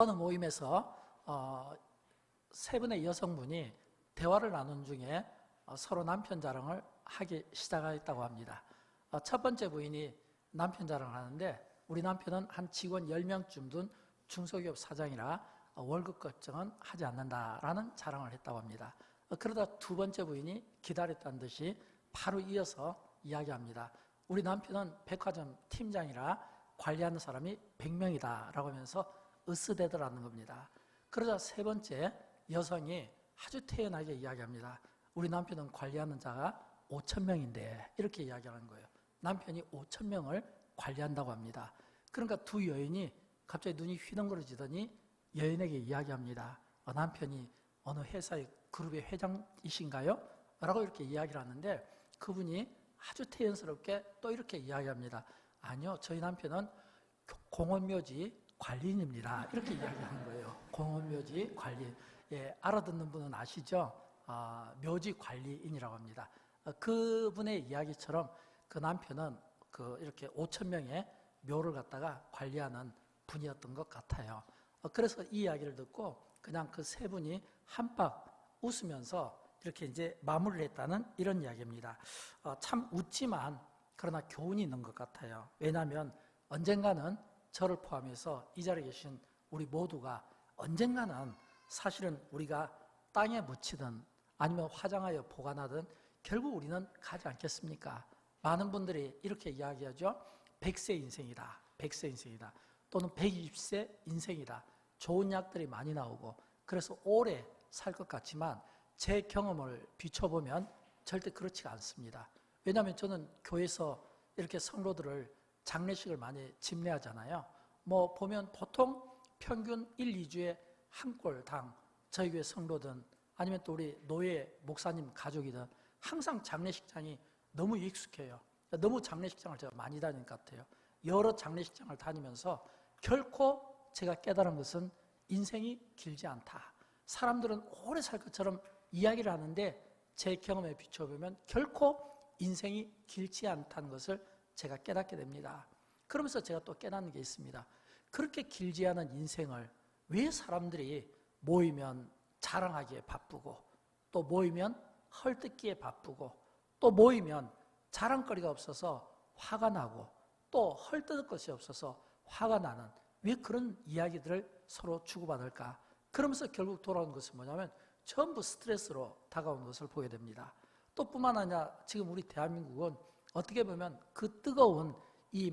어느 모임에서 세 분의 여성분이 대화를 나눈 중에 서로 남편 자랑을 하기 시작했다고 합니다. 첫 번째 부인이 남편 자랑을 하는데, 우리 남편은 한 직원 10명쯤 둔 중소기업 사장이라 월급 걱정은 하지 않는다라는 자랑을 했다고 합니다. 그러다 두 번째 부인이 기다렸다는 듯이 바로 이어서 이야기합니다. 우리 남편은 백화점 팀장이라 관리하는 사람이 100명이다 라고 하면서 으스대더라는 겁니다. 그러자 세 번째 여성이 아주 태연하게 이야기합니다. 우리 남편은 관리하는 자가 5,000명인데 이렇게 이야기하는 거예요. 남편이 5,000명을 관리한다고 합니다. 그러니까 두 여인이 갑자기 눈이 휘둥그러지더니 여인에게 이야기합니다. 남편이 어느 회사의 그룹의 회장이신가요? 라고 이렇게 이야기를 하는데, 그분이 아주 태연스럽게 또 이렇게 이야기합니다. 아니요, 저희 남편은 공원묘지 관리인입니다. 이렇게 이야기하는 거예요. 공원묘지 관리인. 예, 알아듣는 분은 아시죠? 묘지 관리인이라고 합니다. 그분의 이야기처럼 그 남편은 이렇게 5,000명의 묘를 갖다가 관리하는 분이었던 것 같아요. 그래서 이 이야기를 듣고 그냥 그 세 분이 한박 웃으면서 이렇게 이제 마무리를 했다는 이런 이야기입니다. 참 웃지만 그러나 교훈이 있는 것 같아요. 왜냐하면 언젠가는 저를 포함해서 이 자리에 계신 우리 모두가 언젠가는 사실은 우리가 땅에 묻히든 아니면 화장하여 보관하든 결국 우리는 가지 않겠습니까? 많은 분들이 이렇게 이야기하죠. 100세 인생이다. 100세 인생이다. 또는 120세 인생이다. 좋은 약들이 많이 나오고 그래서 오래 살 것 같지만 제 경험을 비춰보면 절대 그렇지가 않습니다. 왜냐하면 저는 교회에서 이렇게 성도들을 장례식을 많이 집례하잖아요. 뭐 보면 보통 평균 1, 2주에 한 꼴당 저희 교회 성도든 아니면 또 우리 노예 목사님 가족이든 항상 장례식장이 너무 익숙해요. 너무 장례식장을 제가 많이 다닌 것 같아요. 여러 장례식장을 다니면서 결코 제가 깨달은 것은 인생이 길지 않다. 사람들은 오래 살 것처럼 이야기를 하는데 제 경험에 비춰보면 결코 인생이 길지 않다는 것을 제가 깨닫게 됩니다. 그러면서 제가 또 깨닫는 게 있습니다. 그렇게 길지 않은 인생을 왜 사람들이 모이면 자랑하기에 바쁘고 또 모이면 헐뜯기에 바쁘고 또 모이면 자랑거리가 없어서 화가 나고 또 헐뜯을 것이 없어서 화가 나는, 왜 그런 이야기들을 서로 주고받을까? 그러면서 결국 돌아온 것은 뭐냐면 전부 스트레스로 다가온 것을 보게 됩니다. 또 뿐만 아니라 지금 우리 대한민국은 어떻게 보면 그 뜨거운 이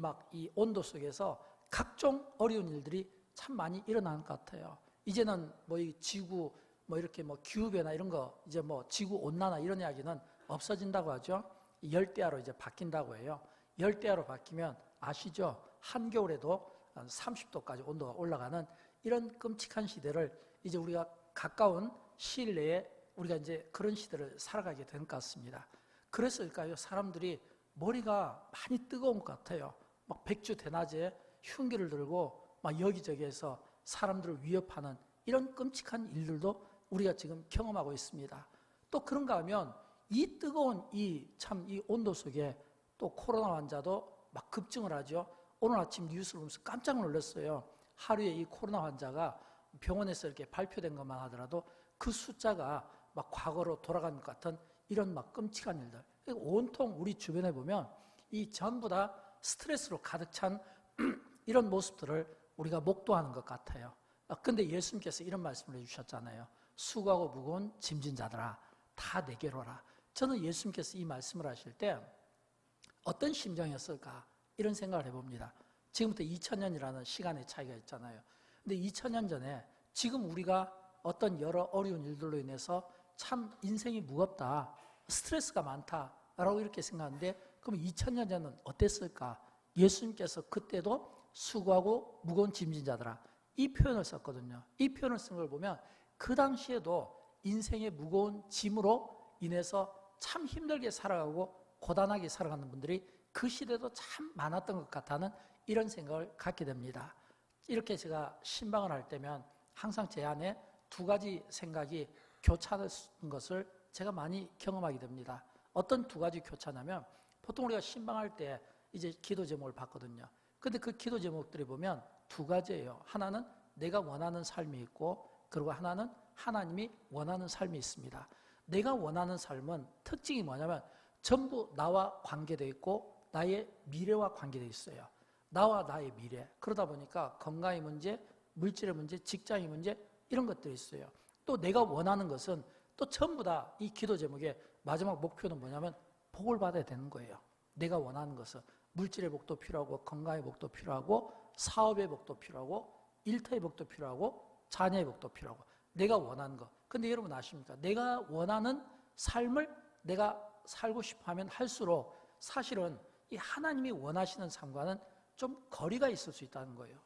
온도 속에서 각종 어려운 일들이 참 많이 일어나는 것 같아요. 이제는 뭐 이 지구 이렇게 기후변화 이런 거 이제 지구 온난화 이런 이야기는 없어진다고 하죠. 열대야로 이제 바뀐다고 해요. 열대야로 바뀌면 아시죠? 한겨울에도 30도까지 온도가 올라가는 이런 끔찍한 시대를 이제 우리가 가까운 시일 내에 우리가 이제 그런 시대를 살아가게 된 것 같습니다. 그래서일까요? 사람들이 머리가 많이 뜨거운 것 같아요. 백주 대낮에 흉기를 들고 여기저기에서 사람들을 위협하는 이런 끔찍한 일들도 우리가 지금 경험하고 있습니다. 또 그런가 하면 이 뜨거운 이 온도 속에 또 코로나 환자도 막 급증을 하죠. 오늘 아침 뉴스를 보면서 깜짝 놀랐어요. 하루에 이 코로나 환자가 병원에서 이렇게 발표된 것만 하더라도 그 숫자가 과거로 돌아가는 것 같은 이런 끔찍한 일들. 온통 우리 주변에 보면 이 전부 다 스트레스로 가득 찬 이런 모습들을 우리가 목도하는 것 같아요. 근데 예수님께서 이런 말씀을 해주셨잖아요. 수고하고 무거운 짐진 자들아 다 내게로 오라. 저는 예수님께서 이 말씀을 하실 때 어떤 심정이었을까 이런 생각을 해봅니다. 지금부터 2000년이라는 시간의 차이가 있잖아요. 근데 2000년 전에 지금 우리가 어떤 여러 어려운 일들로 인해서 참 인생이 무겁다, 스트레스가 많다라고 이렇게 생각하는데, 그럼 2000년 전은 어땠을까? 예수님께서 그때도 수고하고 무거운 짐진 자들아 이 표현을 썼거든요. 이 표현을 쓴 걸 보면 그 당시에도 인생의 무거운 짐으로 인해서 참 힘들게 살아가고 고단하게 살아가는 분들이 그 시대도 참 많았던 것 같다는 이런 생각을 갖게 됩니다. 이렇게 제가 신방을 할 때면 항상 제 안에 두 가지 생각이 교차하는 것을 제가 많이 경험하게 됩니다. 어떤 두 가지 교차냐면, 보통 우리가 신방할 때 이제 기도 제목을 받거든요. 근데 그 기도 제목들이 보면 두 가지예요. 하나는 내가 원하는 삶이 있고, 그리고 하나는 하나님이 원하는 삶이 있습니다. 내가 원하는 삶은 특징이 뭐냐면 전부 나와 관계되어 있고 나의 미래와 관계되어 있어요. 나와 나의 미래. 그러다 보니까 건강의 문제, 물질의 문제, 직장의 문제 이런 것들이 있어요. 또 내가 원하는 것은 또 전부 다 이 기도 제목의 마지막 목표는 뭐냐면 복을 받아야 되는 거예요. 내가 원하는 것은 물질의 복도 필요하고, 건강의 복도 필요하고, 사업의 복도 필요하고, 일터의 복도 필요하고, 자녀의 복도 필요하고, 내가 원하는 것. 근데 여러분 아십니까? 내가 원하는 삶을 내가 살고 싶어 하면 할수록 사실은 이 하나님이 원하시는 삶과는 좀 거리가 있을 수 있다는 거예요.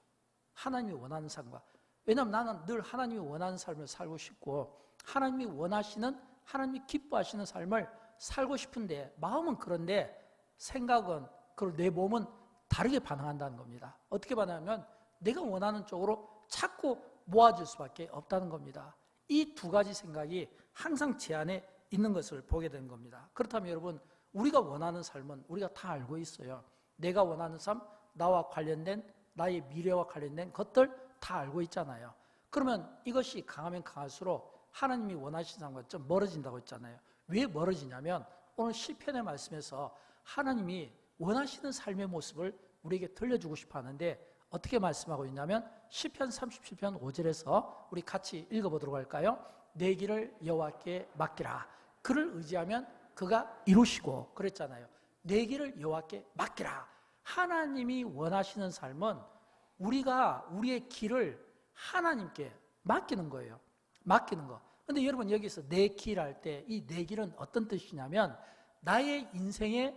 하나님이 원하는 삶과. 왜냐하면 나는 늘 하나님이 원하는 삶을 살고 싶고, 하나님이 원하시는, 하나님이 기뻐하시는 삶을 살고 싶은데, 마음은 그런데 생각은, 그리고 내 몸은 다르게 반응한다는 겁니다. 어떻게 반응하면 내가 원하는 쪽으로 자꾸 모아질 수밖에 없다는 겁니다. 이 두 가지 생각이 항상 제 안에 있는 것을 보게 되는 겁니다. 그렇다면 여러분, 우리가 원하는 삶은 우리가 다 알고 있어요. 내가 원하는 삶, 나와 관련된, 나의 미래와 관련된 것들 다 알고 있잖아요. 그러면 이것이 강하면 강할수록 하나님이 원하시는 삶과 좀 멀어진다고 했잖아요. 왜 멀어지냐면 오늘 시편의 말씀에서 하나님이 원하시는 삶의 모습을 우리에게 들려주고 싶어 하는데, 어떻게 말씀하고 있냐면 시편 37편 5절에서 우리 같이 읽어보도록 할까요? 내 길을 여호와께 맡기라. 그를 의지하면 그가 이루시고, 그랬잖아요. 내 길을 여호와께 맡기라. 하나님이 원하시는 삶은 우리가 우리의 길을 하나님께 맡기는 거예요. 맡기는 거. 근데 여러분 여기서 내 길 할 때 이 내 길은 어떤 뜻이냐면 나의 인생의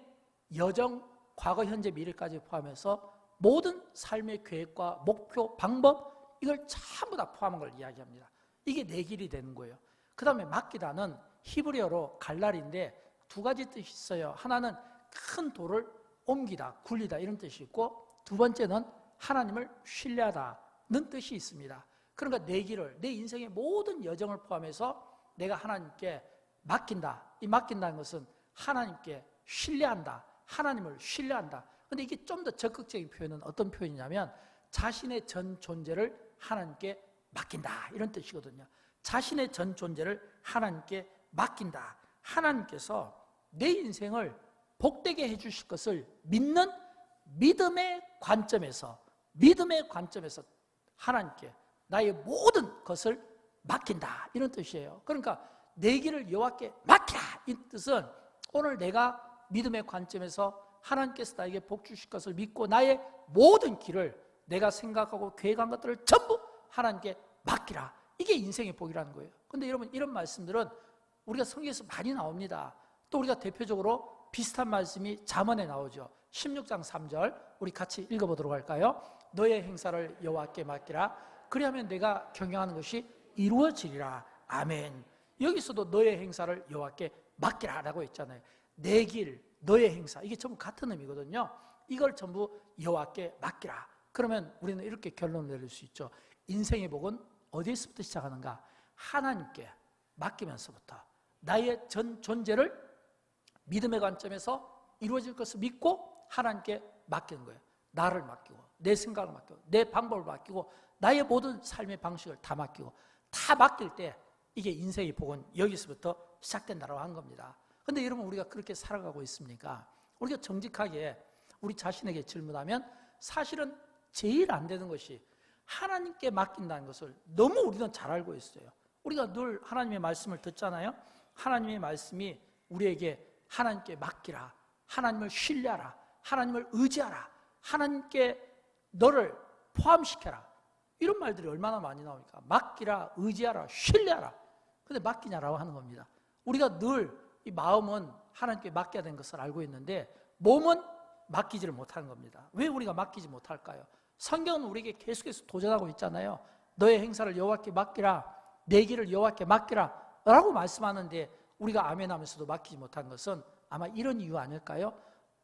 여정, 과거, 현재, 미래까지 포함해서 모든 삶의 계획과 목표, 방법, 이걸 전부 다 포함한 걸 이야기합니다. 이게 내 길이 되는 거예요. 그 다음에 맡기다는 히브리어로 갈랄인데 두 가지 뜻이 있어요. 하나는 큰 돌을 옮기다, 굴리다 이런 뜻이 있고, 두 번째는 하나님을 신뢰하다는 뜻이 있습니다. 그러니까 내 길을, 내 인생의 모든 여정을 포함해서 내가 하나님께 맡긴다. 이 맡긴다는 것은 하나님께 신뢰한다. 하나님을 신뢰한다. 근데 이게 좀 더 적극적인 표현은 어떤 표현이냐면 자신의 전 존재를 하나님께 맡긴다 이런 뜻이거든요. 자신의 전 존재를 하나님께 맡긴다. 하나님께서 내 인생을 복되게 해주실 것을 믿는 믿음의 관점에서 하나님께 나의 모든 것을 맡긴다 이런 뜻이에요. 그러니까 내 길을 여호와께 맡기라 이 뜻은 오늘 내가 믿음의 관점에서 하나님께서 나에게 복 주실 것을 믿고 나의 모든 길을 내가 생각하고 계획한 것들을 전부 하나님께 맡기라. 이게 인생의 복이라는 거예요. 그런데 여러분 이런 말씀들은 우리가 성경에서 많이 나옵니다. 또 우리가 대표적으로 비슷한 말씀이 잠언에 나오죠. 16장 3절 우리 같이 읽어보도록 할까요? 너의 행사를 여호와께 맡기라. 그리하면 내가 경영하는 것이 이루어지리라. 아멘. 여기서도 너의 행사를 여호와께 맡기라 라고 했잖아요. 내 길, 너의 행사, 이게 전부 같은 의미거든요. 이걸 전부 여호와께 맡기라. 그러면 우리는 이렇게 결론을 내릴 수 있죠. 인생의 복은 어디에서부터 시작하는가? 하나님께 맡기면서부터 나의 전 존재를 믿음의 관점에서 이루어질 것을 믿고 하나님께 맡기는 거예요. 나를 맡기고 내 생각을 맡기고 내 방법을 맡기고 나의 모든 삶의 방식을 다 맡기고 다 맡길 때 이게 인생의 복은 여기서부터 시작된다고 하는 겁니다. 그런데 여러분 우리가 그렇게 살아가고 있습니까? 우리가 정직하게 우리 자신에게 질문하면 사실은 제일 안 되는 것이 하나님께 맡긴다는 것을 너무 우리는 잘 알고 있어요. 우리가 늘 하나님의 말씀을 듣잖아요. 하나님의 말씀이 우리에게 하나님께 맡기라, 하나님을 신뢰하라, 하나님을 의지하라, 하나님께 너를 포함시켜라, 이런 말들이 얼마나 많이 나오니까 맡기라, 의지하라, 신뢰하라. 근데 맡기냐라고 하는 겁니다. 우리가 늘 이 마음은 하나님께 맡겨야 되는 것을 알고 있는데 몸은 맡기지를 못하는 겁니다. 왜 우리가 맡기지 못할까요? 성경은 우리에게 계속해서 도전하고 있잖아요. 너의 행사를 여호와께 맡기라, 내 길을 여호와께 맡기라 라고 말씀하는데 우리가 아멘하면서도 맡기지 못한 것은 아마 이런 이유 아닐까요?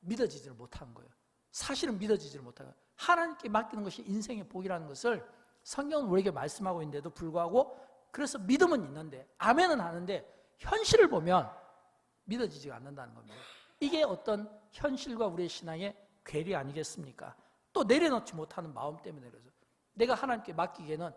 믿어지지를 못한 거예요. 사실은 믿어지지를 못한 거예요. 하나님께 맡기는 것이 인생의 복이라는 것을 성경은 우리에게 말씀하고 있는데도 불구하고 그래서 믿음은 있는데 아멘은 하는데 현실을 보면 믿어지지가 않는다는 겁니다. 이게 어떤 현실과 우리의 신앙의 괴리 아니겠습니까? 또 내려놓지 못하는 마음 때문에 그래서 내가 하나님께 맡기기에는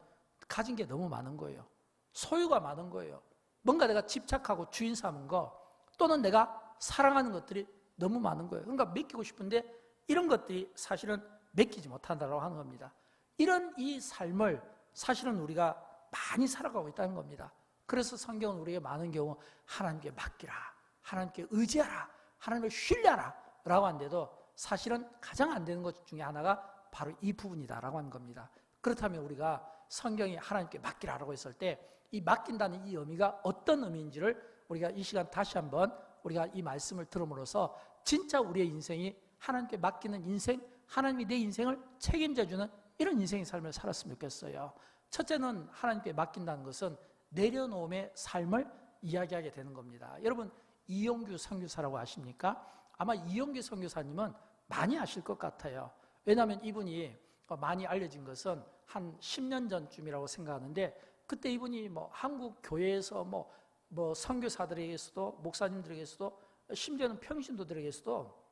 가진 게 너무 많은 거예요. 소유가 많은 거예요. 뭔가 내가 집착하고 주인 삼은 거 또는 내가 사랑하는 것들이 너무 많은 거예요. 그러니까 맡기고 싶은데 이런 것들이 사실은 맡기지 못한다고 하는 겁니다. 이런 이 삶을 사실은 우리가 많이 살아가고 있다는 겁니다. 그래서 성경은 우리에게 많은 경우 하나님께 맡기라, 하나님께 의지하라, 하나님을 신뢰하라 라고 하는데도 사실은 가장 안 되는 것 중에 하나가 바로 이 부분이다라고 하는 겁니다. 그렇다면 우리가 성경이 하나님께 맡기라라고 했을 때 이 맡긴다는 이 의미가 어떤 의미인지를 우리가 이 시간 다시 한번 우리가 이 말씀을 들음으로써 진짜 우리의 인생이 하나님께 맡기는 인생, 하나님이 내 인생을 책임져주는 이런 인생의 삶을 살았으면 좋겠어요. 첫째는 하나님께 맡긴다는 것은 내려놓음의 삶을 이야기하게 되는 겁니다. 여러분 이용규 선교사라고 아십니까? 아마 이용규 선교사님은 많이 아실 것 같아요. 왜냐하면 이분이 많이 알려진 것은 한 10년 전쯤이라고 생각하는데 그때 이분이 한국 교회에서 선교사들에게서도 목사님들에게서도 심지어는 평신도들에게서도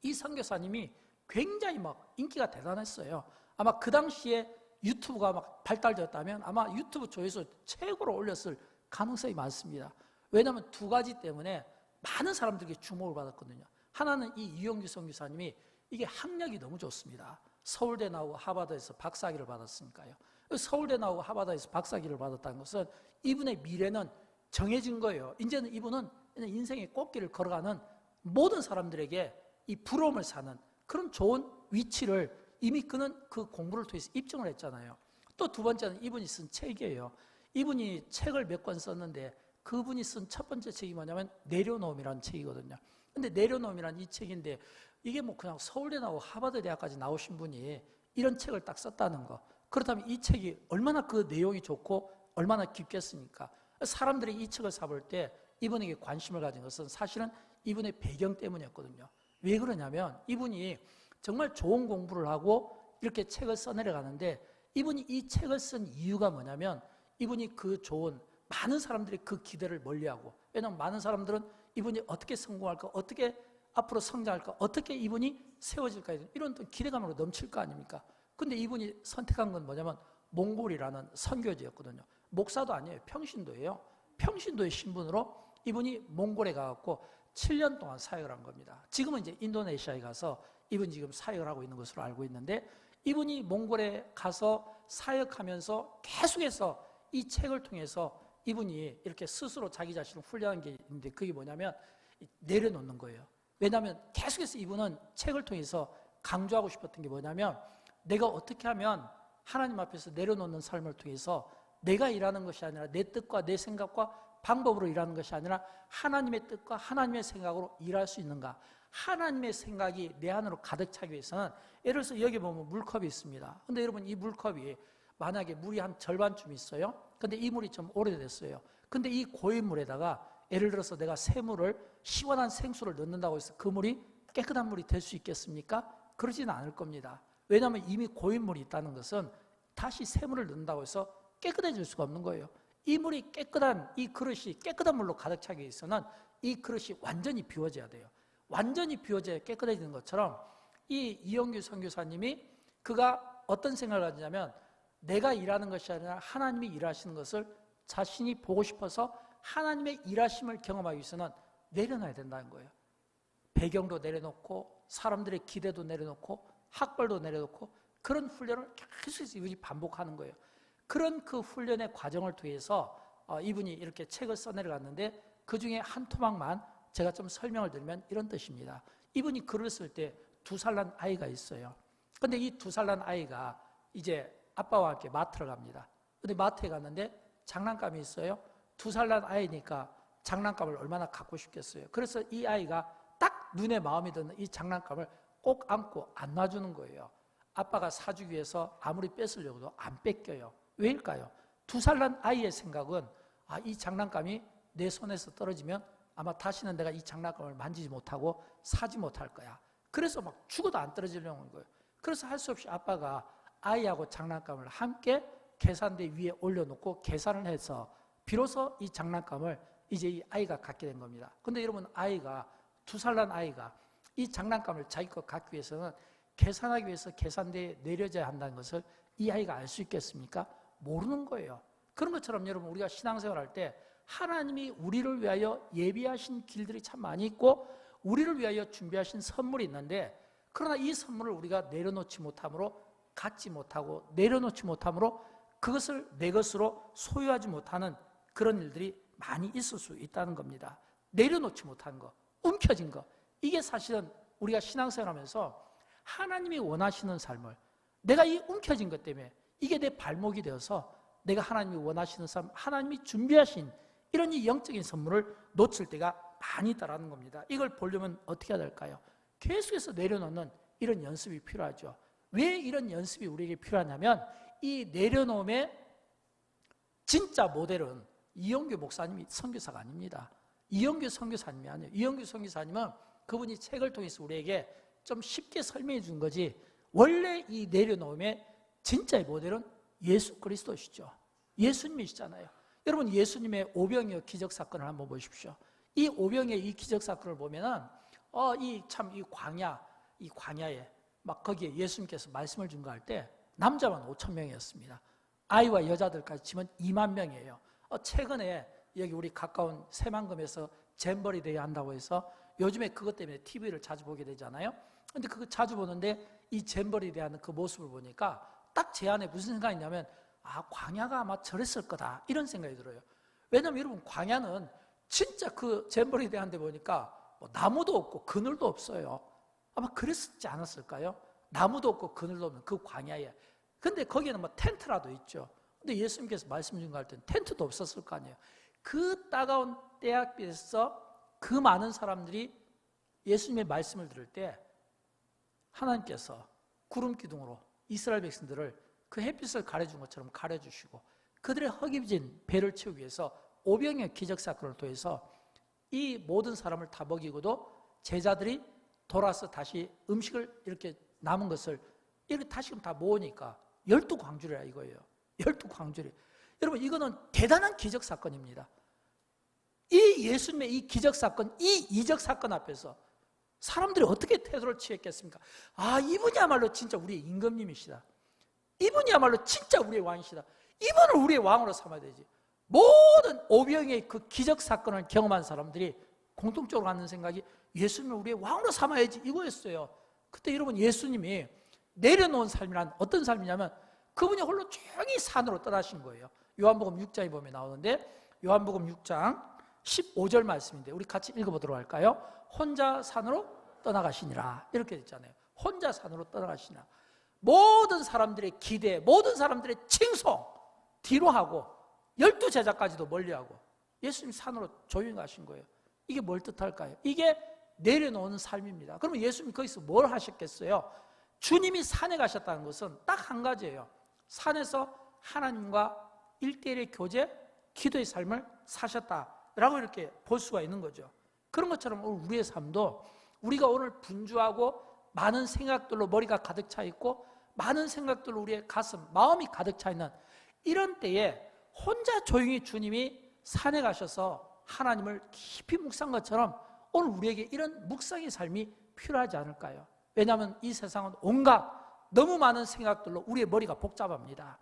이 선교사님이 굉장히 인기가 대단했어요. 아마 그 당시에 유튜브가 발달되었다면 아마 유튜브 조회수 최고로 올렸을 가능성이 많습니다. 왜냐하면 두 가지 때문에 많은 사람들에게 주목을 받았거든요. 하나는 이 이용규 선교사님이 이게 학력이 너무 좋습니다. 서울대 나오고 하버드에서 박사학위를 받았으니까요. 서울대 나오고 하버드에서 박사학위를 받았다는 것은 이분의 미래는 정해진 거예요. 이제는 이분은 인생의 꽃길을 걸어가는 모든 사람들에게 이 부러움을 사는 그런 좋은 위치를 이미 그는 그 공부를 통해서 입증을 했잖아요. 또 두 번째는 이분이 쓴 책이에요. 이분이 책을 몇 권 썼는데 그분이 쓴 첫 번째 책이 뭐냐면 내려놓음이라는 책이거든요. 근데 내려놓음이라는 이 책인데 이게 그냥 서울대 나오고 하버드 대학까지 나오신 분이 이런 책을 딱 썼다는 거. 그렇다면 이 책이 얼마나 그 내용이 좋고 얼마나 깊겠습니까? 사람들이 이 책을 사볼 때 이분에게 관심을 가진 것은 사실은 이분의 배경 때문이었거든요. 왜 그러냐면 이분이 정말 좋은 공부를 하고 이렇게 책을 써내려가는데 이분이 이 책을 쓴 이유가 뭐냐면 이분이 그 좋은 많은 사람들이 그 기대를 멀리하고 왜냐하면 많은 사람들은 이분이 어떻게 성공할까 어떻게 앞으로 성장할까 어떻게 이분이 세워질까 이런 또 기대감으로 넘칠 거 아닙니까? 근데 이분이 선택한 건 뭐냐면 몽골이라는 선교지였거든요. 목사도 아니에요. 평신도예요. 평신도의 신분으로 이분이 몽골에 가갖고 7년 동안 사역을 한 겁니다. 지금은 이제 인도네시아에 가서 이분이 지금 사역을 하고 있는 것으로 알고 있는데 이분이 몽골에 가서 사역하면서 계속해서 이 책을 통해서 이분이 이렇게 스스로 자기 자신을 훈련한 게 있는데 그게 뭐냐면 내려놓는 거예요. 왜냐하면 계속해서 이분은 책을 통해서 강조하고 싶었던 게 뭐냐면 내가 어떻게 하면 하나님 앞에서 내려놓는 삶을 통해서 내가 일하는 것이 아니라 내 뜻과 내 생각과 방법으로 일하는 것이 아니라 하나님의 뜻과 하나님의 생각으로 일할 수 있는가? 하나님의 생각이 내 안으로 가득 차기 위해서는 예를 들어서 여기 보면 물컵이 있습니다. 근데 여러분 이 물컵이 만약에 물이 한 절반쯤 있어요. 근데 이 물이 좀 오래됐어요. 근데 이 고인 물에다가 예를 들어서 내가 새물을 시원한 생수를 넣는다고 해서 그 물이 깨끗한 물이 될 수 있겠습니까? 그러지는 않을 겁니다. 왜냐하면 이미 고인 물이 있다는 것은 다시 새물을 넣는다고 해서 깨끗해질 수가 없는 거예요. 이 물이 깨끗한 이 그릇이 깨끗한 물로 가득 차기 위해서는 이 그릇이 완전히 비워져야 돼요. 완전히 비워져야 깨끗해지는 것처럼 이 이용규 선교사님이 그가 어떤 생각을 가지냐면 내가 일하는 것이 아니라 하나님이 일하시는 것을 자신이 보고 싶어서 하나님의 일하심을 경험하기 위해서는 내려놔야 된다는 거예요. 배경도 내려놓고 사람들의 기대도 내려놓고 학벌도 내려놓고 그런 훈련을 계속해서 이분이 반복하는 거예요. 그런 그 훈련의 과정을 통해서 이분이 이렇게 책을 써내려갔는데 그 중에 한 토막만 제가 좀 설명을 드리면 이런 뜻입니다. 이분이 글을 쓸 때 2살 난 아이가 있어요. 근데 이 2살 난 아이가 이제 아빠와 함께 마트를 갑니다. 근데 마트에 갔는데 장난감이 있어요. 2살 난 아이니까 장난감을 얼마나 갖고 싶겠어요. 그래서 이 아이가 딱 눈에 마음에 드는 이 장난감을 꼭 안고 안 놔주는 거예요. 아빠가 사주기 위해서 아무리 뺏으려고도 안 뺏겨요. 왜일까요? 2살 난 아이의 생각은 이 장난감이 내 손에서 떨어지면 아마 다시는 내가 이 장난감을 만지지 못하고 사지 못할 거야. 그래서 막 죽어도 안 떨어지려고 하는 거예요. 그래서 할 수 없이 아빠가 아이하고 장난감을 함께 계산대 위에 올려놓고 계산을 해서 비로소 이 장난감을 이제 이 아이가 갖게 된 겁니다. 근데 여러분 2살 난 아이가 이 장난감을 자기 것 갖기 위해서는 계산하기 위해서 계산대에 내려져야 한다는 것을 이 아이가 알 수 있겠습니까? 모르는 거예요. 그런 것처럼 여러분, 우리가 신앙생활 할 때 하나님이 우리를 위하여 예비하신 길들이 참 많이 있고 우리를 위하여 준비하신 선물이 있는데, 그러나 이 선물을 우리가 내려놓지 못함으로, 갖지 못하고 내려놓지 못함으로 그것을 내 것으로 소유하지 못하는 그런 일들이 많이 있을 수 있다는 겁니다. 내려놓지 못한 거, 움켜진 거, 이게 사실은 우리가 신앙생활하면서 하나님이 원하시는 삶을, 내가 이 움켜진 것 때문에 이게 내 발목이 되어서 내가 하나님이 원하시는 삶, 하나님이 준비하신 이런 이 영적인 선물을 놓칠 때가 많이 있다는 겁니다. 이걸 보려면 어떻게 해야 될까요? 계속해서 내려놓는 이런 연습이 필요하죠. 왜 이런 연습이 우리에게 필요하냐면, 이 내려놓음의 진짜 모델은 이영규 목사님이 선교사가 아닙니다. 이영규 선교사님이 아니에요. 이영규 선교사님은 그분이 책을 통해서 우리에게 좀 쉽게 설명해 준 거지, 원래 이 내려놓음의 진짜의 모델은 예수 그리스도시죠. 예수님이시잖아요. 여러분, 예수님의 오병이어 기적사건을 한번 보십시오. 이 오병이어 이 기적사건을 보면은 이 광야에 막 거기에 예수님께서 말씀을 증거할 때 남자만 5천 명이었습니다. 아이와 여자들까지 치면 2만 명이에요. 최근에 여기 우리 가까운 새만금에서 잼버리 대회 한다고 해서 요즘에 그것 때문에 TV를 자주 보게 되잖아요. 근데 그거 자주 보는데 이 잼버리 대회하는 그 모습을 보니까 딱 제 안에 무슨 생각이 있냐면, 광야가 아마 저랬을 거다, 이런 생각이 들어요. 왜냐면 여러분, 광야는 진짜 그 잼버리 대회 한데 보니까 뭐 나무도 없고 그늘도 없어요. 아마 그랬지 않았을까요? 나무도 없고 그늘도 없는 그 광야에. 근데 거기에는 뭐 텐트라도 있죠. 근데 예수님께서 말씀 증거할 때는 텐트도 없었을 거 아니에요. 그 따가운 때약빛에서 그 많은 사람들이 예수님의 말씀을 들을 때 하나님께서 구름 기둥으로 이스라엘 백성들을 그 햇빛을 가려준 것처럼 가려주시고, 그들의 허기진 배를 채우기 위해서 오병이어 기적사건을 통해서 이 모든 사람을 다 먹이고도 제자들이 돌아서 다시 음식을 이렇게 남은 것을 이렇게 다시금 다 모으니까 12광주리라 이거예요. 12광주리. 여러분, 이거는 대단한 기적사건입니다. 이 예수님의 이 기적사건, 이 이적사건 앞에서 사람들이 어떻게 태도를 취했겠습니까? 이분이야말로 진짜 우리의 임금님이시다. 이분이야말로 진짜 우리의 왕이시다. 이분을 우리의 왕으로 삼아야 되지. 모든 오병이의 그 기적사건을 경험한 사람들이 공통적으로 갖는 생각이 예수님을 우리의 왕으로 삼아야지, 이거였어요. 그때 여러분, 예수님이 내려놓은 삶이란 어떤 삶이냐면, 그분이 홀로 조용히 산으로 떠나신 거예요. 요한복음 6장에 보면 나오는데, 요한복음 6장 15절 말씀인데 우리 같이 읽어보도록 할까요? 혼자 산으로 떠나가시니라, 이렇게 됐잖아요. 혼자 산으로 떠나가시니라. 모든 사람들의 기대, 모든 사람들의 칭송 뒤로 하고 12제자까지도 멀리하고 예수님 산으로 조용히 가신 거예요. 이게 뭘 뜻할까요? 이게 내려놓는 삶입니다. 그러면 예수님이 거기서 뭘 하셨겠어요? 주님이 산에 가셨다는 것은 딱 한 가지예요. 산에서 하나님과 1대1의 교제, 기도의 삶을 사셨다라고 이렇게 볼 수가 있는 거죠. 그런 것처럼 우리의 삶도, 우리가 오늘 분주하고 많은 생각들로 머리가 가득 차 있고 많은 생각들로 우리의 가슴, 마음이 가득 차 있는 이런 때에 혼자 조용히 주님이 산에 가셔서 하나님을 깊이 묵상한 것처럼 오늘 우리에게 이런 묵상의 삶이 필요하지 않을까요? 왜냐하면 이 세상은 온갖 너무 많은 생각들로 우리의 머리가 복잡합니다.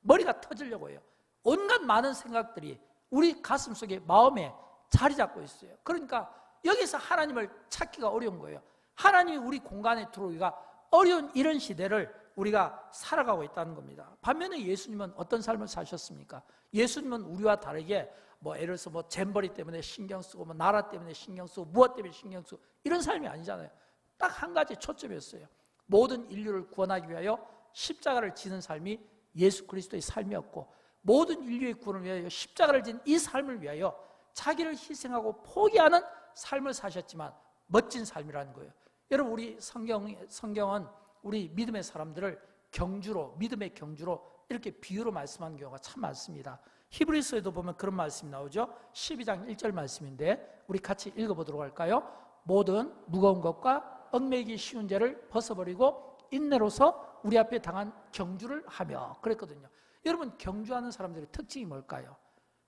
머리가 터지려고 해요. 온갖 많은 생각들이 우리 가슴 속에, 마음에 자리 잡고 있어요. 그러니까 여기서 하나님을 찾기가 어려운 거예요. 하나님이 우리 공간에 들어오기가 어려운 이런 시대를 우리가 살아가고 있다는 겁니다. 반면에 예수님은 어떤 삶을 사셨습니까? 예수님은 우리와 다르게 예를 들어서 잼버리 때문에 신경 쓰고 나라 때문에 신경 쓰고 무엇 때문에 신경 쓰고 이런 삶이 아니잖아요. 딱 한 가지 초점이었어요. 모든 인류를 구원하기 위하여 십자가를 지는 삶이 예수 그리스도의 삶이었고, 모든 인류의 구원을 위하여 십자가를 진 이 삶을 위하여 자기를 희생하고 포기하는 삶을 사셨지만 멋진 삶이라는 거예요. 여러분, 우리 성경은 우리 믿음의 사람들을 경주로, 믿음의 경주로 이렇게 비유로 말씀하는 경우가 참 많습니다. 히브리서에도 보면 그런 말씀이 나오죠. 12장 1절 말씀인데 우리 같이 읽어보도록 할까요? 모든 무거운 것과 얽매이기 쉬운 죄를 벗어버리고 인내로서 우리 앞에 당한 경주를 하며, 그랬거든요. 여러분, 경주하는 사람들의 특징이 뭘까요?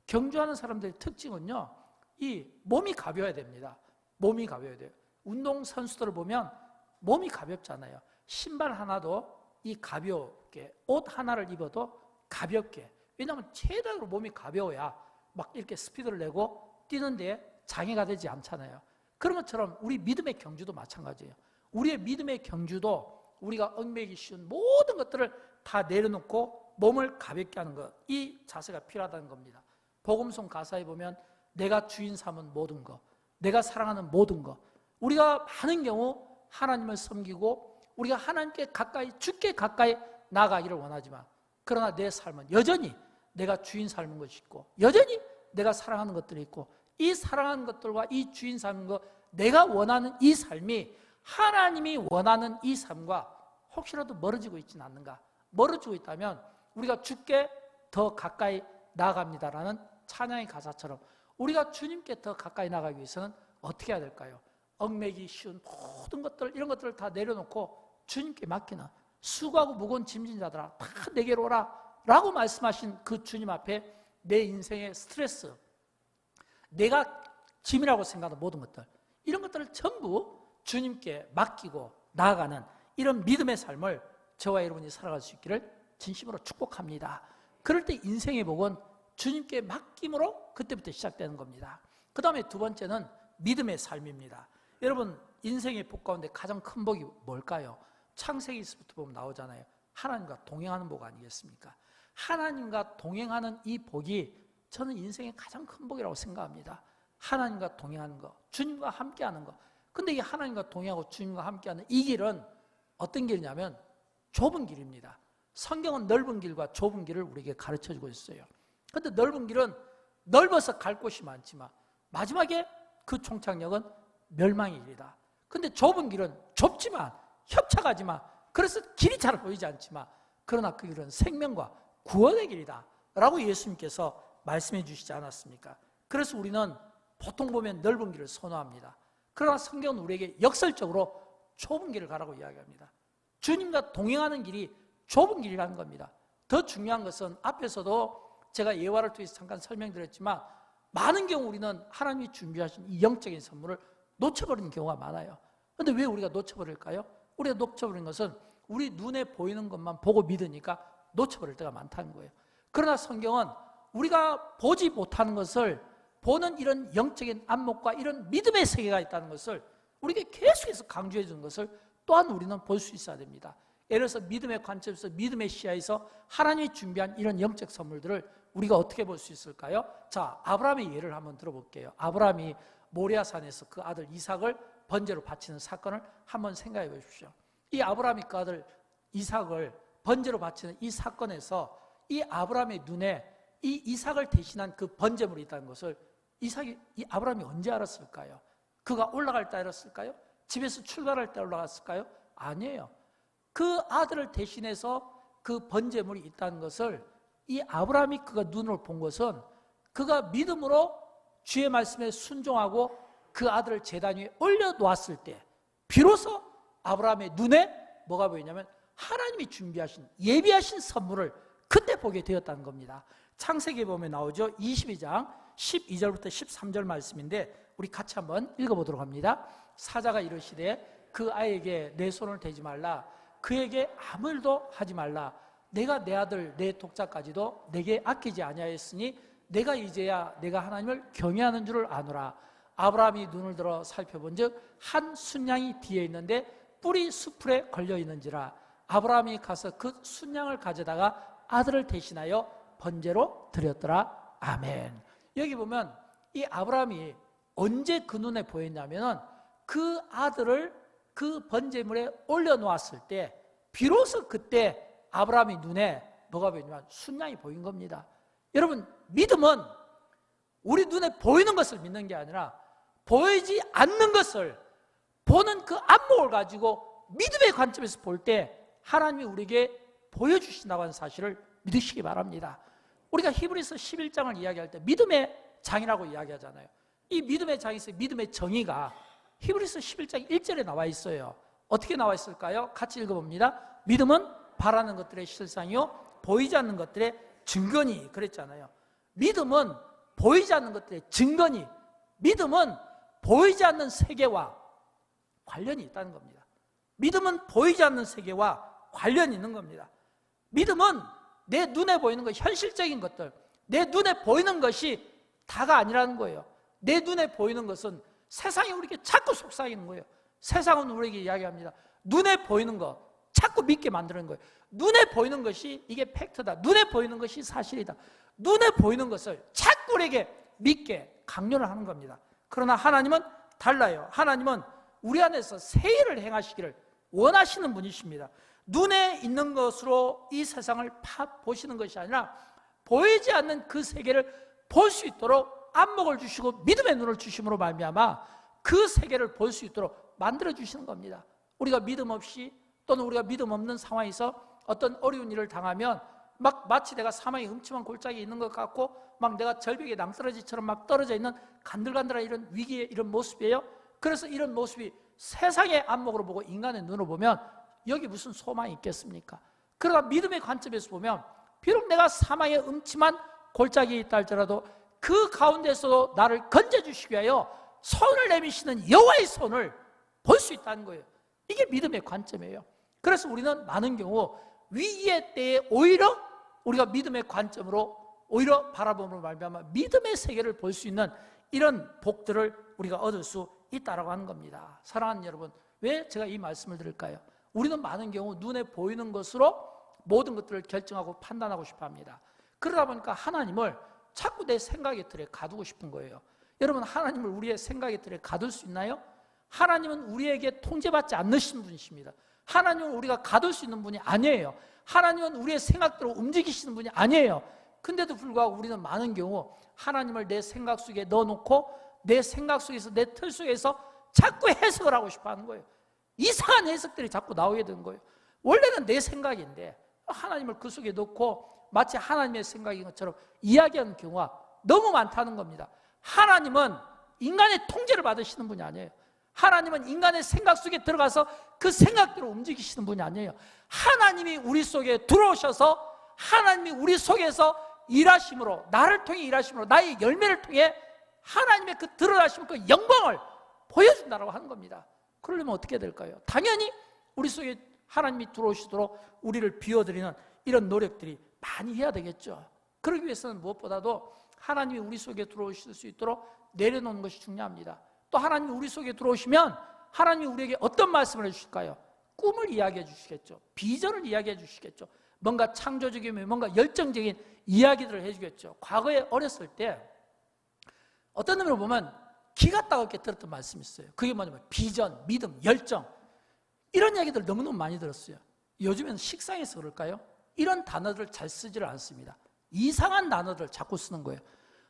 경주하는 사람들의 특징은요, 이 몸이 가벼워야 됩니다. 몸이 가벼워야 돼요. 운동선수들을 보면 몸이 가볍잖아요. 신발 하나도 이 가볍게, 옷 하나를 입어도 가볍게, 왜냐하면 최대로 몸이 가벼워야 막 이렇게 스피드를 내고 뛰는데 장애가 되지 않잖아요. 그런 것처럼 우리 믿음의 경주도 마찬가지예요. 우리의 믿음의 경주도 우리가 얽매기 쉬운 모든 것들을 다 내려놓고 몸을 가볍게 하는 것, 이 자세가 필요하다는 겁니다. 복음송 가사에 보면 내가 주인 삼은 모든 것, 내가 사랑하는 모든 것, 우리가 많은 경우 하나님을 섬기고 우리가 하나님께 가까이, 주께 가까이 나아가기를 원하지만, 그러나 내 삶은 여전히 내가 주인 삶은 것이 있고 여전히 내가 사랑하는 것들이 있고, 이 사랑하는 것들과 이 주인 삶은 것, 내가 원하는 이 삶이 하나님이 원하는 이 삶과 혹시라도 멀어지고 있지는 않는가? 멀어지고 있다면 우리가 주께 더 가까이 나아갑니다라는 찬양의 가사처럼 우리가 주님께 더 가까이 나가기 위해서는 어떻게 해야 될까요? 얽매기 쉬운 모든 것들, 이런 것들을 다 내려놓고 주님께 맡기는, 수고하고 무거운 짐진 자들아 다 내게로 오라 라고 말씀하신 그 주님 앞에 내 인생의 스트레스, 내가 짐이라고 생각하는 모든 것들, 이런 것들을 전부 주님께 맡기고 나아가는 이런 믿음의 삶을 저와 여러분이 살아갈 수 있기를 진심으로 축복합니다. 그럴 때 인생의 복은 주님께 맡김으로 그때부터 시작되는 겁니다. 그 다음에 두 번째는 믿음의 삶입니다. 여러분, 인생의 복 가운데 가장 큰 복이 뭘까요? 창세기에서부터 보면 나오잖아요. 하나님과 동행하는 복 아니겠습니까? 하나님과 동행하는 이 복이 저는 인생의 가장 큰 복이라고 생각합니다. 하나님과 동행하는 것, 주님과 함께하는 것. 근데 이 하나님과 동행하고 주님과 함께하는 이 길은 어떤 길이냐면 좁은 길입니다. 성경은 넓은 길과 좁은 길을 우리에게 가르쳐주고 있어요. 근데 넓은 길은 넓어서 갈 곳이 많지만 마지막에 그 종착역은 멸망의 길이다. 근데 좁은 길은 좁지만 협착하지만, 그래서 길이 잘 보이지 않지만, 그러나 그 길은 생명과 구원의 길이다 라고 예수님께서 말씀해 주시지 않았습니까? 그래서 우리는 보통 보면 넓은 길을 선호합니다. 그러나 성경은 우리에게 역설적으로 좁은 길을 가라고 이야기합니다. 주님과 동행하는 길이 좁은 길이라는 겁니다. 더 중요한 것은 앞에서도 제가 예화를 통해서 잠깐 설명드렸지만, 많은 경우 우리는 하나님이 준비하신 이 영적인 선물을 놓쳐버리는 경우가 많아요. 그런데 왜 우리가 놓쳐버릴까요? 우리가 놓쳐버린 것은 우리 눈에 보이는 것만 보고 믿으니까 놓쳐버릴 때가 많다는 거예요. 그러나 성경은 우리가 보지 못하는 것을 보는 이런 영적인 안목과 이런 믿음의 세계가 있다는 것을 우리에게 계속해서 강조해 주는 것을 또한 우리는 볼 수 있어야 됩니다. 예를 들어서 믿음의 관점에서, 믿음의 시야에서 하나님이 준비한 이런 영적 선물들을 우리가 어떻게 볼 수 있을까요? 자, 아브라함의 예를 한번 들어볼게요. 아브라함이 모리아산에서 그 아들 이삭을 번제로 바치는 사건을 한번 생각해 보십시오. 이 아브라함이 그 아들 이삭을 번제로 바치는 이 사건에서 이 아브라함의 눈에 이 이삭을 대신한 그 번제물이 있다는 것을 이 아브라함이 언제 알았을까요? 그가 올라갈 때 알았을까요? 집에서 출발할 때 올라갔을까요? 아니에요. 그 아들을 대신해서 그 번제물이 있다는 것을 이 아브라함이 그가 눈으로 본 것은 그가 믿음으로 주의 말씀에 순종하고 그 아들을 제단 위에 올려놓았을 때 비로소 아브라함의 눈에 뭐가 보이냐면 하나님이 준비하신, 예비하신 선물을 그때 보게 되었다는 겁니다. 창세기에 보면 나오죠. 22장 12절부터 13절 말씀인데 우리 같이 한번 읽어보도록 합니다. 사자가 이르시되 그 아이에게 내 손을 대지 말라, 그에게 아무 일도 하지 말라. 내가 내 아들 내 독자까지도 내게 아끼지 아니하였으니 내가 이제야 내가 하나님을 경외하는 줄을 아노라. 아브라함이 눈을 들어 살펴본즉 한 순양이 뒤에 있는데 뿔이 수풀에 걸려 있는지라. 아브라함이 가서 그 순양을 가져다가 아들을 대신하여 번제로 드렸더라. 아멘. 여기 보면 이 아브라함이 언제 그 눈에 보였냐면 그 아들을 그 번제물에 올려놓았을 때 비로소 그때 아브라함의 눈에 뭐가 보이냐면 순양이 보인 겁니다. 여러분, 믿음은 우리 눈에 보이는 것을 믿는 게 아니라 보이지 않는 것을 보는 그 안목을 가지고 믿음의 관점에서 볼 때 하나님이 우리에게 보여주신다고 하는 사실을 믿으시기 바랍니다. 우리가 히브리서 11장을 이야기할 때 믿음의 장이라고 이야기하잖아요. 이 믿음의 장에서 믿음의 정의가 히브리서 11장 1절에 나와 있어요. 어떻게 나와 있을까요? 같이 읽어봅니다. 믿음은 바라는 것들의 실상이요 보이지 않는 것들의 증거니, 그랬잖아요. 믿음은 보이지 않는 것들의 증거니, 믿음은 보이지 않는 세계와 관련이 있다는 겁니다. 믿음은 보이지 않는 세계와 관련이 있는 겁니다. 믿음은 내 눈에 보이는 것, 현실적인 것들, 내 눈에 보이는 것이 다가 아니라는 거예요. 내 눈에 보이는 것은 세상이 우리에게 자꾸 속삭이는 거예요. 세상은 우리에게 이야기합니다. 눈에 보이는 것 자꾸 믿게 만드는 거예요. 눈에 보이는 것이 이게 팩트다. 눈에 보이는 것이 사실이다. 눈에 보이는 것을 자꾸 우리에게 믿게 강요를 하는 겁니다. 그러나 하나님은 달라요. 하나님은 우리 안에서 새 일을 행하시기를 원하시는 분이십니다. 눈에 있는 것으로 이 세상을 보시는 것이 아니라 보이지 않는 그 세계를 볼 수 있도록 안목을 주시고 믿음의 눈을 주심으로 말미암아 그 세계를 볼 수 있도록 만들어 주시는 겁니다. 우리가 믿음 없이 또는 우리가 믿음 없는 상황에서 어떤 어려운 일을 당하면 막 마치 내가 사망의 음침한 골짜기에 있는 것 같고 막 내가 절벽에 낭떠러지처럼 막 떨어져 있는 간들간들한 이런 위기의 이런 모습이에요. 그래서 이런 모습이 세상의 안목으로 보고 인간의 눈으로 보면 여기 무슨 소망이 있겠습니까? 그러나 믿음의 관점에서 보면 비록 내가 사망의 음침한 골짜기에 있다 할지라도 그 가운데서도 나를 건져주시기 위하여 손을 내미시는 여호와의 손을 볼 수 있다는 거예요. 이게 믿음의 관점이에요. 그래서 우리는 많은 경우 위기의 때에 오히려 우리가 믿음의 관점으로 오히려 바라봄으로 말미암아 믿음의 세계를 볼 수 있는 이런 복들을 우리가 얻을 수 있다라고 하는 겁니다. 사랑하는 여러분, 왜 제가 이 말씀을 드릴까요? 우리는 많은 경우 눈에 보이는 것으로 모든 것들을 결정하고 판단하고 싶어 합니다. 그러다 보니까 하나님을 자꾸 내 생각의 틀에 가두고 싶은 거예요. 여러분, 하나님을 우리의 생각의 틀에 가둘 수 있나요? 하나님은 우리에게 통제받지 않으신 분이십니다. 하나님은 우리가 가둘 수 있는 분이 아니에요. 하나님은 우리의 생각대로 움직이시는 분이 아니에요. 근데도 불구하고 우리는 많은 경우 하나님을 내 생각 속에 넣어놓고 내 생각 속에서 내 틀 속에서 자꾸 해석을 하고 싶어 하는 거예요. 이상한 해석들이 자꾸 나오게 되는 거예요. 원래는 내 생각인데 하나님을 그 속에 넣고 마치 하나님의 생각인 것처럼 이야기하는 경우가 너무 많다는 겁니다. 하나님은 인간의 통제를 받으시는 분이 아니에요. 하나님은 인간의 생각 속에 들어가서 그 생각대로 움직이시는 분이 아니에요. 하나님이 우리 속에 들어오셔서 하나님이 우리 속에서 일하심으로, 나를 통해 일하심으로, 나의 열매를 통해 하나님의 그 드러나신 그 영광을 보여준다고 하는 겁니다. 그러려면 어떻게 될까요? 당연히 우리 속에 하나님이 들어오시도록 우리를 비워드리는 이런 노력들이 많이 해야 되겠죠. 그러기 위해서는 무엇보다도 하나님이 우리 속에 들어오실 수 있도록 내려놓는 것이 중요합니다. 또 하나님이 우리 속에 들어오시면 하나님이 우리에게 어떤 말씀을 해주실까요? 꿈을 이야기해 주시겠죠. 비전을 이야기해 주시겠죠. 뭔가 창조적이며 뭔가 열정적인 이야기들을 해주겠죠. 과거에 어렸을 때 어떤 놈을 보면 기가 따갑게 들었던 말씀이 있어요. 그게 뭐냐면 비전, 믿음, 열정, 이런 이야기들 너무너무 많이 들었어요. 요즘에는 식상해서 그럴까요? 이런 단어들을 잘 쓰지를 않습니다. 이상한 단어들을 자꾸 쓰는 거예요.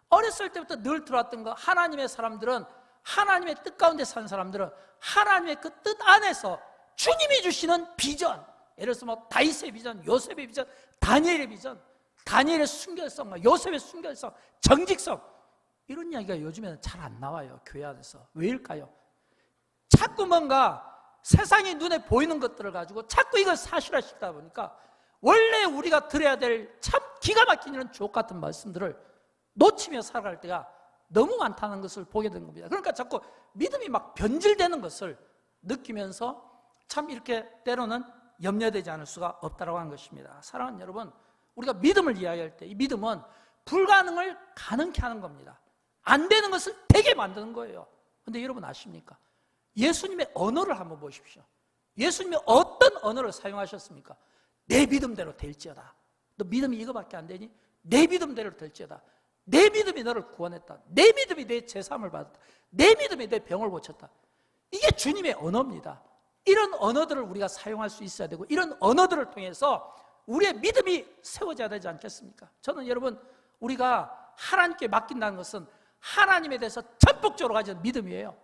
어렸을 때부터 늘 들어왔던 거, 하나님의 사람들은, 하나님의 뜻 가운데 사는 사람들은 하나님의 그 뜻 안에서 주님이 주시는 비전, 예를 들어서 뭐 다윗의 비전, 요셉의 비전, 다니엘의 비전, 다니엘의 순결성, 요셉의 순결성, 정직성, 이런 이야기가 요즘에는 잘 안 나와요. 교회 안에서. 왜일까요? 자꾸 뭔가 세상의 눈에 보이는 것들을 가지고 자꾸 이걸 사실화시키다 보니까 원래 우리가 들어야 될 참 기가 막힌 이런 주옥 같은 말씀들을 놓치며 살아갈 때가 너무 많다는 것을 보게 된 겁니다. 그러니까 자꾸 믿음이 막 변질되는 것을 느끼면서 참 이렇게 때로는 염려되지 않을 수가 없다고 하는 것입니다. 사랑하는 여러분, 우리가 믿음을 이야기할 때 이 믿음은 불가능을 가능케 하는 겁니다. 안 되는 것을 되게 만드는 거예요. 그런데 여러분 아십니까? 예수님의 언어를 한번 보십시오. 예수님이 어떤 언어를 사용하셨습니까? 내 믿음대로 될지어다. 너 믿음이 이거밖에 안 되니? 내 믿음대로 될지어다. 내 믿음이 너를 구원했다. 내 믿음이 내 제사함을 받았다. 내 믿음이 내 병을 고쳤다. 이게 주님의 언어입니다. 이런 언어들을 우리가 사용할 수 있어야 되고 이런 언어들을 통해서 우리의 믿음이 세워져야 되지 않겠습니까? 저는 여러분, 우리가 하나님께 맡긴다는 것은 하나님에 대해서 전폭적으로 가진 믿음이에요.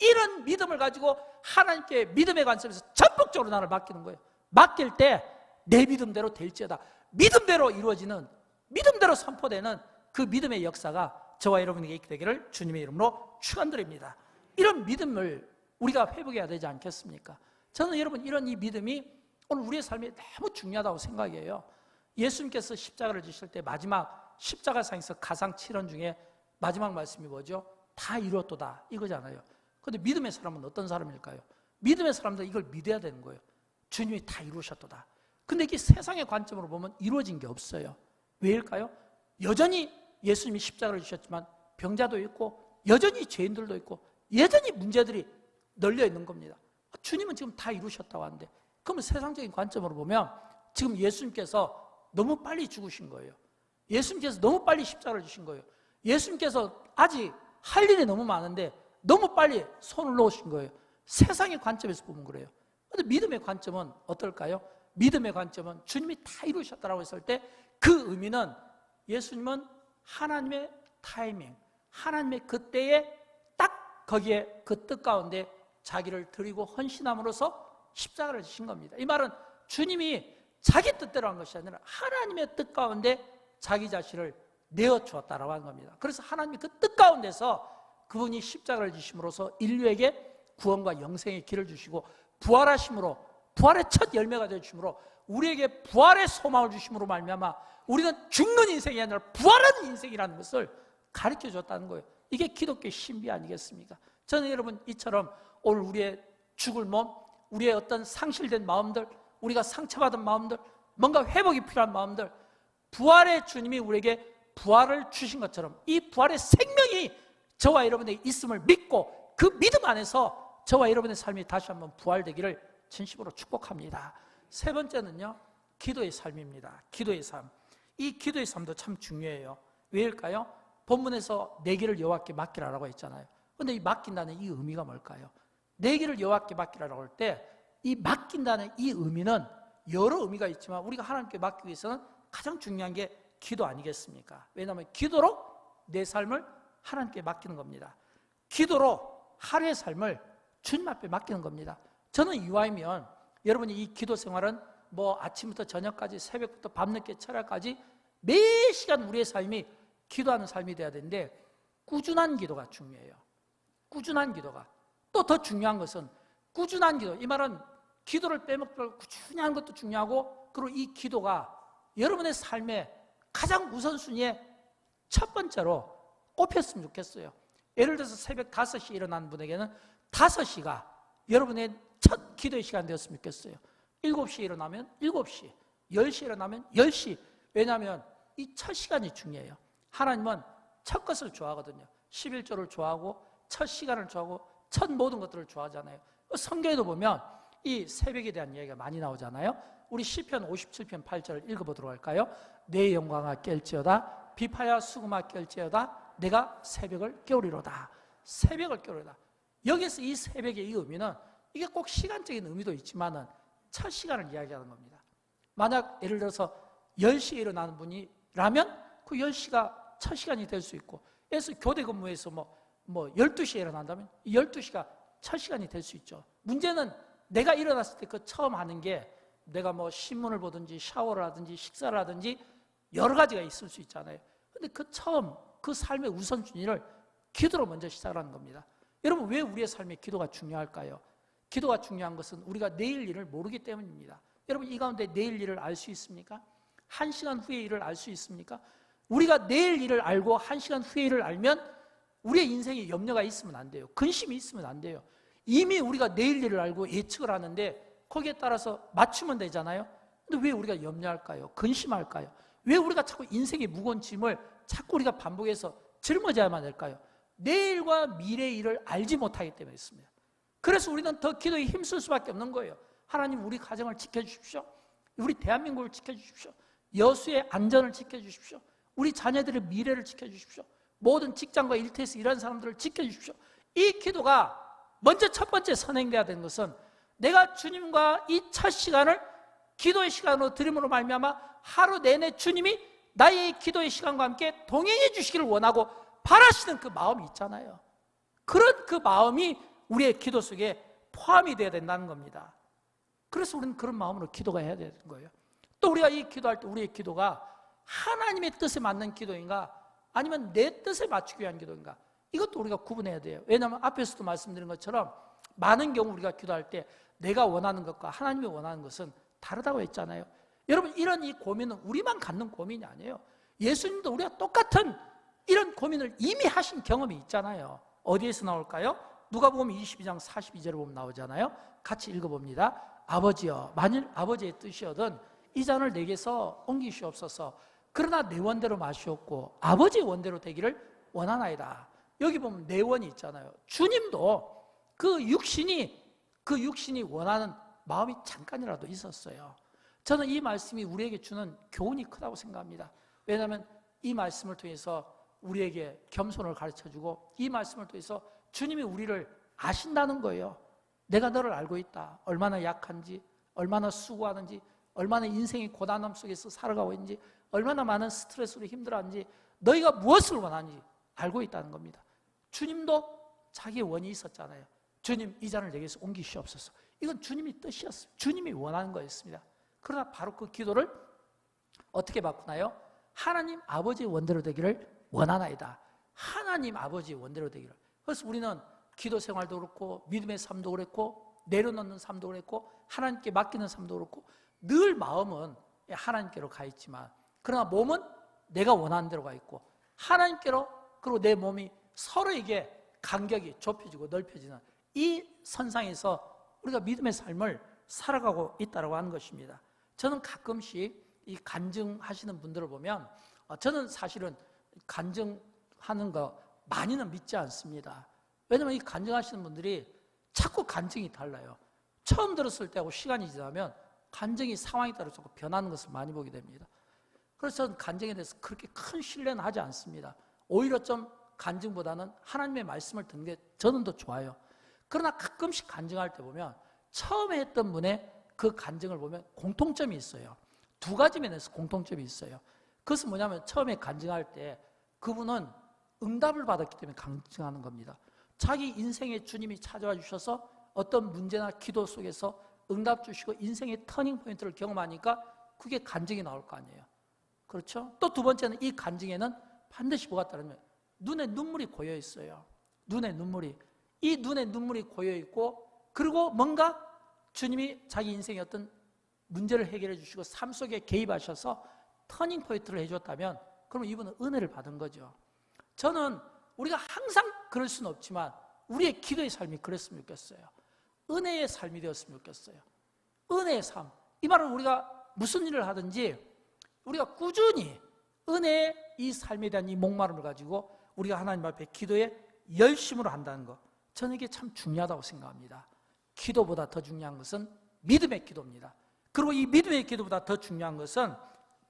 이런 믿음을 가지고 하나님께 믿음의 관점에서 전폭적으로 나를 맡기는 거예요. 맡길 때 내 믿음대로 될지어다. 믿음대로 이루어지는, 믿음대로 선포되는 그 믿음의 역사가 저와 여러분에게 있게 되기를 주님의 이름으로 축원드립니다. 이런 믿음을 우리가 회복해야 되지 않겠습니까? 저는 여러분 이런 이 믿음이 오늘 우리의 삶에 너무 중요하다고 생각해요. 예수님께서 십자가를 지실 때 마지막 십자가상에서 가상 7원 중에 마지막 말씀이 뭐죠? 다 이루었도다 이거잖아요. 그런데 믿음의 사람은 어떤 사람일까요? 믿음의 사람들은 이걸 믿어야 되는 거예요. 주님이 다 이루셨도다. 근데 이게 세상의 관점으로 보면 이루어진 게 없어요. 왜일까요? 여전히 예수님이 십자가를 지셨지만 병자도 있고 여전히 죄인들도 있고 여전히 문제들이 널려 있는 겁니다. 주님은 지금 다 이루셨다고 하는데, 그러면 세상적인 관점으로 보면 지금 예수님께서 너무 빨리 죽으신 거예요. 예수님께서 너무 빨리 십자가를 지신 거예요. 예수님께서 아직 할 일이 너무 많은데 너무 빨리 손을 놓으신 거예요. 세상의 관점에서 보면 그래요. 그런데 믿음의 관점은 어떨까요? 믿음의 관점은 주님이 다 이루셨다고 했을 때 그 의미는 예수님은 하나님의 타이밍, 하나님의 그때에 딱 거기에 그 뜻 가운데 자기를 드리고 헌신함으로써 십자가를 지신 겁니다. 이 말은 주님이 자기 뜻대로 한 것이 아니라 하나님의 뜻 가운데 자기 자신을 내어주었다라고 하는 겁니다. 그래서 하나님이 그 뜻 가운데서 그분이 십자가를 지심으로써 인류에게 구원과 영생의 길을 주시고 부활하심으로, 부활의 첫 열매가 되어주심으로, 우리에게 부활의 소망을 주심으로 말미암아 우리는 죽는 인생이 아니라 부활하는 인생이라는 것을 가르쳐 줬다는 거예요. 이게 기독교의 신비 아니겠습니까? 저는 여러분 이처럼 오늘 우리의 죽을 몸, 우리의 어떤 상실된 마음들, 우리가 상처받은 마음들, 뭔가 회복이 필요한 마음들, 부활의 주님이 우리에게 부활을 주신 것처럼 이 부활의 생명이 저와 여러분에게 있음을 믿고 그 믿음 안에서 저와 여러분의 삶이 다시 한번 부활되기를 진심으로 축복합니다. 세 번째는요, 기도의 삶입니다. 기도의 삶. 이 기도의 삶도 참 중요해요. 왜일까요? 본문에서 내 길을 여호와께 맡기라라고 했잖아요. 그런데 이 맡긴다는 이 의미가 뭘까요? 내 길을 여호와께 맡기라라고 할 때 이 맡긴다는 이 의미는 여러 의미가 있지만 우리가 하나님께 맡기기 위해서는 가장 중요한 게 기도 아니겠습니까? 왜냐하면 기도로 내 삶을 하나님께 맡기는 겁니다. 기도로 하루의 삶을 주님 앞에 맡기는 겁니다. 저는 이와이면 여러분이 이 기도 생활은 뭐 아침부터 저녁까지, 새벽부터 밤늦게 철야까지 매 시간 우리의 삶이 기도하는 삶이 돼야 되는데, 꾸준한 기도가 중요해요. 꾸준한 기도가. 또 더 중요한 것은 꾸준한 기도. 이 말은 기도를 빼먹고 꾸준히 하는 것도 중요하고, 그리고 이 기도가 여러분의 삶에 가장 우선순위에 첫 번째로 꼽혔으면 좋겠어요. 예를 들어서 새벽 5시에 일어나는 분에게는 5시가 여러분의 첫 기도의 시간 되었으면 좋겠어요. 7시에 일어나면 7시, 10시에 일어나면 10시. 왜냐하면 이 첫 시간이 중요해요. 하나님은 첫 것을 좋아하거든요. 11조를 좋아하고 첫 시간을 좋아하고 첫 모든 것들을 좋아하잖아요. 성경에도 보면 이 새벽에 대한 이야기가 많이 나오잖아요. 우리 시편 57편 8절을 읽어보도록 할까요? 내 영광아 깰지어다, 비파야 수금아 깰지어다, 내가 새벽을 깨우리로다. 새벽을 깨우리로다. 여기서 이 새벽의 이 의미는 이게 꼭 시간적인 의미도 있지만은 첫 시간을 이야기하는 겁니다. 만약 예를 들어서 10시에 일어나는 분이라면 그 10시가 첫 시간이 될 수 있고, 그래서 교대 근무에서 뭐 12시에 일어난다면 12시가 첫 시간이 될 수 있죠. 문제는 내가 일어났을 때 그 처음 하는 게 내가 뭐 신문을 보든지 샤워를 하든지 식사를 하든지 여러 가지가 있을 수 있잖아요. 근데 그 처음 그 삶의 우선순위를 기도로 먼저 시작하는 겁니다. 여러분, 왜 우리의 삶에 기도가 중요할까요? 기도가 중요한 것은 우리가 내일 일을 모르기 때문입니다. 여러분, 이 가운데 내일 일을 알 수 있습니까? 1시간 후의 일을 알 수 있습니까? 우리가 내일 일을 알고 1시간 후의 일을 알면 우리의 인생에 염려가 있으면 안 돼요. 근심이 있으면 안 돼요. 이미 우리가 내일 일을 알고 예측을 하는데 거기에 따라서 맞추면 되잖아요. 근데 왜 우리가 염려할까요? 근심할까요? 왜 우리가 자꾸 인생의 무거운 짐을 자꾸 우리가 반복해서 짊어져야만 할까요? 내일과 미래의 일을 알지 못하기 때문에 있습니다. 그래서 우리는 더 기도에 힘쓸 수밖에 없는 거예요. 하나님, 우리 가정을 지켜주십시오. 우리 대한민국을 지켜주십시오. 여수의 안전을 지켜주십시오. 우리 자녀들의 미래를 지켜주십시오. 모든 직장과 일터에서 일하는 사람들을 지켜주십시오. 이 기도가 먼저 첫 번째 선행돼야 되는 것은 내가 주님과 이 첫 시간을 기도의 시간으로 드림으로 말미암아 하루 내내 주님이 나의 기도의 시간과 함께 동행해 주시기를 원하고 바라시는 그 마음이 있잖아요. 그런 그 마음이 우리의 기도 속에 포함이 되어야 된다는 겁니다. 그래서 우리는 그런 마음으로 기도가 해야 되는 거예요. 또 우리가 이 기도할 때 우리의 기도가 하나님의 뜻에 맞는 기도인가 아니면 내 뜻에 맞추기 위한 기도인가, 이것도 우리가 구분해야 돼요. 왜냐하면 앞에서도 말씀드린 것처럼 많은 경우 우리가 기도할 때 내가 원하는 것과 하나님이 원하는 것은 다르다고 했잖아요. 여러분, 이런 이 고민은 우리만 갖는 고민이 아니에요. 예수님도 우리가 똑같은 이런 고민을 이미 하신 경험이 있잖아요. 어디에서 나올까요? 누가복음 22장 42절을 보면 나오잖아요. 같이 읽어봅니다. 아버지여, 만일 아버지의 뜻이거든 이 잔을 내게서 옮기시옵소서. 그러나 내 원대로 마시옵고 아버지의 원대로 되기를 원하나이다. 여기 보면 내 원이 있잖아요. 주님도 그 육신이 원하는 마음이 잠깐이라도 있었어요. 저는 이 말씀이 우리에게 주는 교훈이 크다고 생각합니다. 왜냐하면 이 말씀을 통해서 우리에게 겸손을 가르쳐주고 이 말씀을 통해서 주님이 우리를 아신다는 거예요. 내가 너를 알고 있다. 얼마나 약한지, 얼마나 수고하는지, 얼마나 인생의 고단함 속에서 살아가고 있는지, 얼마나 많은 스트레스로 힘들어하는지, 너희가 무엇을 원하는지 알고 있다는 겁니다. 주님도 자기의 원이 있었잖아요. 주님, 이 잔을 내게서 옮기시옵소서. 이건 주님의 뜻이었어요. 주님이 원하는 거였습니다. 그러나 바로 그 기도를 어떻게 바꾸나요? 하나님 아버지의 원대로 되기를 원하나이다. 하나님 아버지의 원대로 되기를. 그래서 우리는 기도 생활도 그렇고 믿음의 삶도 그렇고 내려놓는 삶도 그렇고 하나님께 맡기는 삶도 그렇고 늘 마음은 하나님께로 가 있지만 그러나 몸은 내가 원하는 대로 가 있고 하나님께로 그리고 내 몸이 서로에게 간격이 좁혀지고 넓혀지는 이 선상에서 우리가 믿음의 삶을 살아가고 있다고 하는 것입니다. 저는 가끔씩 이 간증하시는 분들을 보면 저는 사실은 간증하는 거 많이는 믿지 않습니다. 왜냐하면 이 간증하시는 분들이 자꾸 간증이 달라요. 처음 들었을 때하고 시간이 지나면 간증이 상황에 따라 조금 변하는 것을 많이 보게 됩니다. 그래서 저는 간증에 대해서 그렇게 큰 신뢰는 하지 않습니다. 오히려 좀 간증보다는 하나님의 말씀을 듣는 게 저는 더 좋아요. 그러나 가끔씩 간증할 때 보면 처음에 했던 분의 그 간증을 보면 공통점이 있어요. 두 가지 면에서 공통점이 있어요. 그것은 뭐냐면 처음에 간증할 때 그분은 응답을 받았기 때문에 간증하는 겁니다. 자기 인생에 주님이 찾아와 주셔서 어떤 문제나 기도 속에서 응답 주시고 인생의 터닝 포인트를 경험하니까 그게 간증이 나올 거 아니에요. 그렇죠? 또 두 번째는 이 간증에는 반드시 뭐가 따르면 눈에 눈물이 고여 있어요. 눈에 눈물이. 이 눈에 눈물이 고여 있고 그리고 뭔가 주님이 자기 인생의 어떤 문제를 해결해 주시고 삶 속에 개입하셔서 터닝 포인트를 해줬다면 그러면 이분은 은혜를 받은 거죠. 저는 우리가 항상 그럴 수는 없지만 우리의 기도의 삶이 그랬으면 좋겠어요. 은혜의 삶이 되었으면 좋겠어요. 은혜의 삶. 이 말은 우리가 무슨 일을 하든지 우리가 꾸준히 은혜의 이 삶에 대한 이 목마름을 가지고 우리가 하나님 앞에 기도에 열심으로 한다는 것. 저는 이게 참 중요하다고 생각합니다. 기도보다 더 중요한 것은 믿음의 기도입니다. 그리고 이 믿음의 기도보다 더 중요한 것은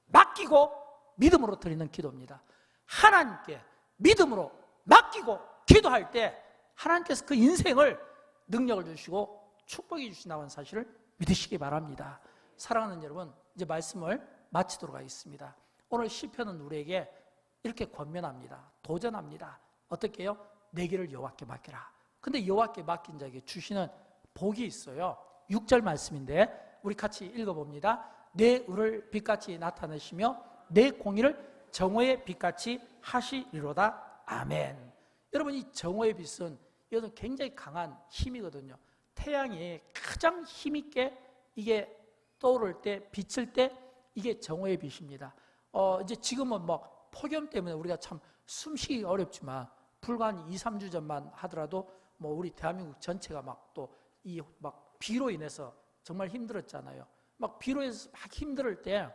맡기고 믿음으로 드리는 기도입니다. 하나님께 믿음으로 맡기고 기도할 때 하나님께서 그 인생을 능력을 주시고 축복해 주신다는 사실을 믿으시기 바랍니다. 사랑하는 여러분, 이제 말씀을 마치도록 하겠습니다. 오늘 시편은 우리에게 이렇게 권면합니다. 도전합니다. 어떻게 해요? 내 길을 여호와께 맡기라. 근데 여호와께 맡긴 자에게 주시는 복이 있어요. 6절 말씀인데 우리 같이 읽어봅니다. 내 의를 빛같이 나타내시며 내 공의를 정오의 빛같이 하시리로다. 아멘. 여러분, 이 정오의 빛은 이것은 굉장히 강한 힘이거든요. 태양이 가장 힘있게 이게 떠오를 때 비칠 때 이게 정오의 빛입니다. 이제 지금은 막 폭염 때문에 우리가 참 숨쉬기 어렵지만 불과 한 2, 3주 전만 하더라도 뭐 우리 대한민국 전체가 막 또 이 막 비로 인해서 정말 힘들었잖아요. 막 비로 인해서 막 힘들 때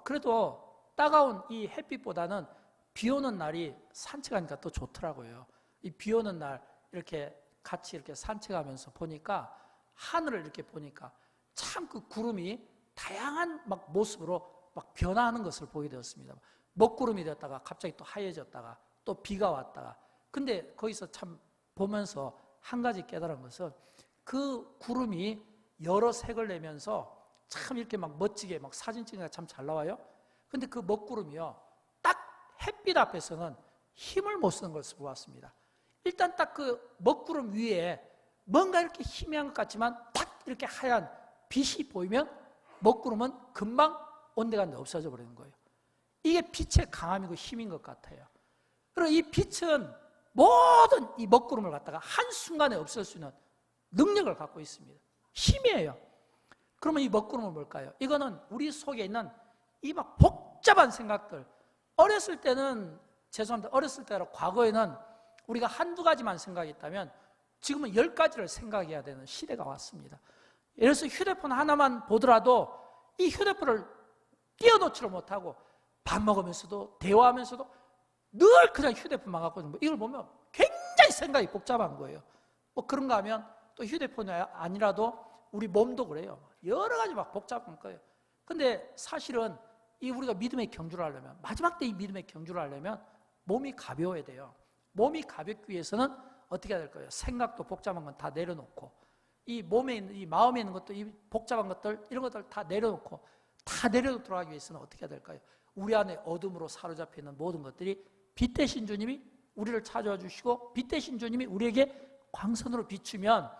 그래도 따가운 이 햇빛보다는 비 오는 날이 산책하니까 더 좋더라고요. 이 비 오는 날 이렇게 같이 이렇게 산책하면서 보니까 하늘을 이렇게 보니까 참 그 구름이 다양한 막 모습으로 막 변화하는 것을 보게 되었습니다. 먹구름이 되었다가 갑자기 또 하얘졌다가 또 비가 왔다가. 근데 거기서 참 보면서 한 가지 깨달은 것은 그 구름이 여러 색을 내면서 참 이렇게 막 멋지게 막 사진 찍으니까 참 잘 나와요. 근데 그 먹구름이요, 딱 햇빛 앞에서는 힘을 못 쓰는 것을 보았습니다. 일단 딱 그 먹구름 위에 뭔가 이렇게 희미한 것 같지만 딱 이렇게 하얀 빛이 보이면 먹구름은 금방 온데간데 없어져 버리는 거예요. 이게 빛의 강함이고 힘인 것 같아요. 그리고 이 빛은 모든 이 먹구름을 갖다가 한순간에 없앨 수 있는 능력을 갖고 있습니다. 힘이에요. 그러면 이 먹구름은 뭘까요? 이거는 우리 속에 있는 이 막 복잡한 생각들. 어렸을 때는, 죄송합니다, 어렸을 때라 과거에는 우리가 한두 가지만 생각했다면 지금은 10가지를 생각해야 되는 시대가 왔습니다. 예를 들어서 휴대폰 하나만 보더라도 이 휴대폰을 띄워놓지를 못하고 밥 먹으면서도 대화하면서도 늘 그냥 휴대폰만 갖고 있는 거예요. 이걸 보면 굉장히 생각이 복잡한 거예요. 뭐 그런가 하면 또 휴대폰이 아니라도 우리 몸도 그래요. 여러 가지 막 복잡한 거예요. 근데 사실은 이 우리가 믿음의 경주를 하려면, 마지막 때 이 믿음의 경주를 하려면 몸이 가벼워야 돼요. 몸이 가볍기 위해서는 어떻게 해야 될까요? 생각도 복잡한 건 다 내려놓고, 이 몸에 있는, 이 마음에 있는 것도, 이 복잡한 것들, 이런 것들 다 내려놓고, 다 내려놓도록 하기 위해서는 어떻게 해야 될까요? 우리 안에 어둠으로 사로잡혀 있는 모든 것들이 빛 대신 주님이 우리를 찾아와 주시고, 빛 대신 주님이 우리에게 광선으로 비추면,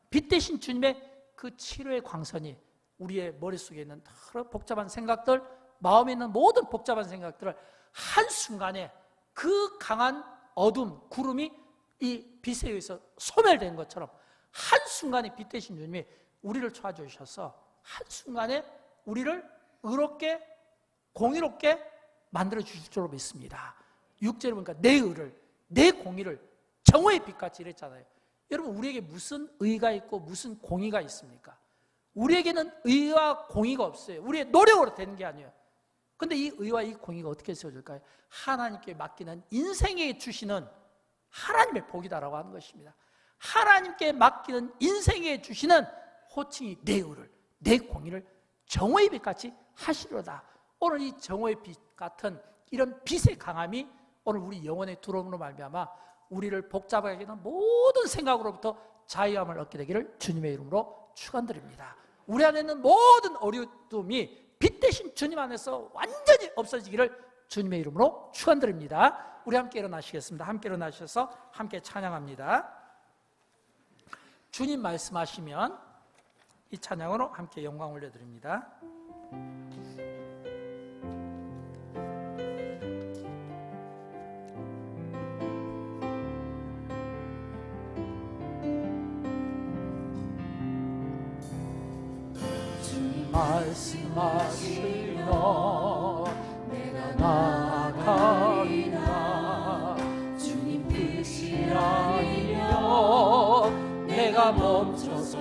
빛 대신 주님의 그 치료의 광선이 우리의 머릿속에 있는 여러 복잡한 생각들, 마음에 있는 모든 복잡한 생각들을 한순간에 그 강한 어둠, 구름이 이 빛에 의해서 소멸된 것처럼 한순간에 빛 대신 주님이 우리를 찾아주셔서 한순간에 우리를 의롭게, 공의롭게 만들어 주실 줄로 믿습니다. 6절에 보니까 내 의를, 내 공의를 정오의 빛같이 이랬잖아요. 여러분, 우리에게 무슨 의가 있고 무슨 공의가 있습니까? 우리에게는 의와 공의가 없어요. 우리의 노력으로 되는 게 아니에요. 근데 이 의와 이 공의가 어떻게 세워질까요? 하나님께 맡기는 인생에 주시는 하나님의 복이다라고 하는 것입니다. 하나님께 맡기는 인생에 주시는 호칭이 내 의를, 내 공의를 정오의 빛같이 하시려다. 오늘 이 정오의 빛 같은 이런 빛의 강함이 오늘 우리 영혼에 들어옴으로 말미암아 우리를 복잡하게 하는 모든 생각으로부터 자유함을 얻게 되기를 주님의 이름으로 축원드립니다. 우리 안에 있는 모든 어려움이 빛 대신 주님 안에서 완전히 없어지기를 주님의 이름으로 축원드립니다. 우리 함께 일어나시겠습니다. 함께 일어나셔서 함께 찬양합니다. 주님 말씀하시면 이 찬양으로 함께 영광 올려드립니다. 말씀하시며 내가 나아가리라. 주님 뜻이 아니면 내가 멈춰서리라.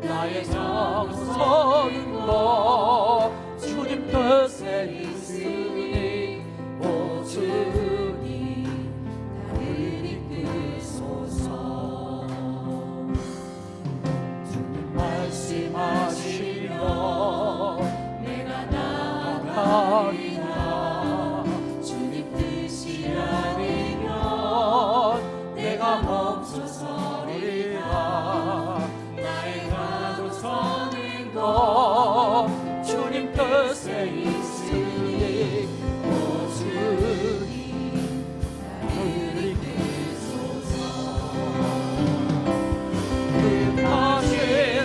나의 정성은 너 주님 뜻에 있으니 오 주님 나를 이끄소서. 말씀하시며 내가 나아가리라. 주님 뜻이 아니면 내가 멈춰서리라. 나의 가도서는 너 주님 뜻에 있으니 오 주님 나를 이끄소서.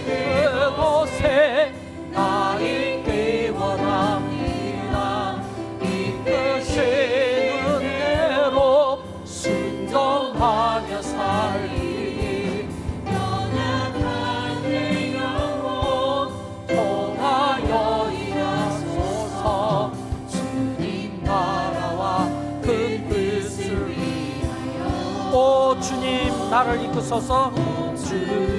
그곳에 나 있기 원합니다. 이끄시는 대로 순종하며 살리니 연약한 내 영혼 통하여 일하소서. 주님 나라와 그 뜻을 위하여 오 주님 나를 이끄소서. 주님